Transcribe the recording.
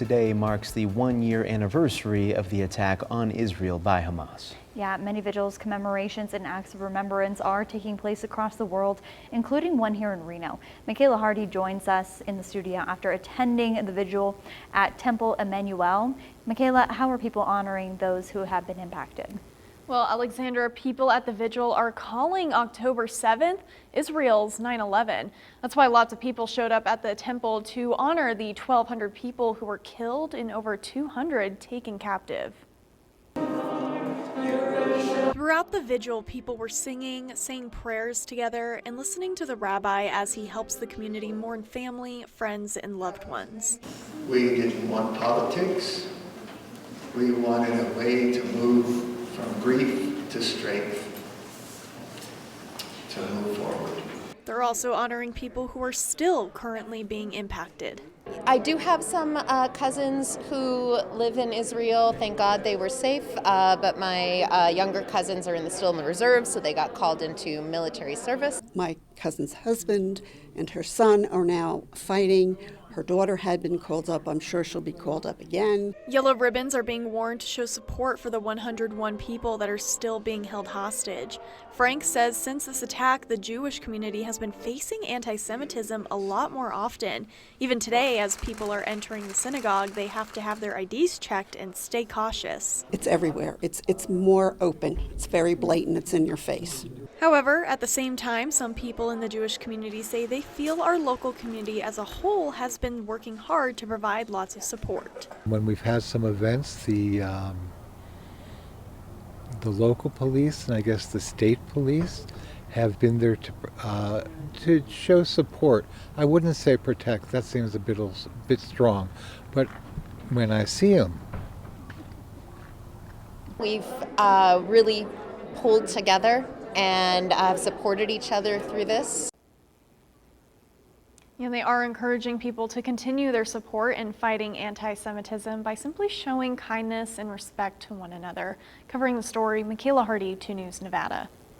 Today marks the one-year anniversary of the attack on Israel by Hamas. Yeah, many vigils, commemorations, and acts of remembrance are taking place across the world, including one here in Reno. Michaela Hardy joins us in the studio after attending the vigil at Temple Emmanuel. Michaela, how are people honoring those who have been impacted? Well, Alexandra, people at the vigil are calling October 7th Israel's 9/11. That's why lots of people showed up at the temple to honor the 1,200 people who were killed and over 200 taken captive. Throughout the vigil, people were singing, saying prayers together, and listening to the rabbi as he helps the community mourn family, friends, and loved ones. We didn't want politics. We wanted a way to move from grief to strength, to move forward. They're also honoring people who are still currently being impacted. I do have some cousins who live in Israel. Thank God they were safe, but my younger cousins are still in the reserve, so they got called into military service. My cousin's husband and her son are now fighting. Her daughter had been called up. I'm sure she'll be called up again. Yellow ribbons are being worn to show support for the 101 people that are still being held hostage. Frank says since this attack, the Jewish community has been facing anti-Semitism a lot more often. Even today, as people are entering the synagogue, they have to have their IDs checked and stay cautious. It's everywhere. It's more open. It's very blatant. It's in your face. However, at the same time, some people in the Jewish community say they feel our local community as a whole has been working hard to provide lots of support. When we've had some events, the local police and I guess the state police have been there to show support. I wouldn't say protect, that seems a bit strong, but when I see them. We've really pulled together and supported each other through this. And they are encouraging people to continue their support in fighting anti-Semitism by simply showing kindness and respect to one another. Covering the story, Michaela Hardy, 2 News Nevada.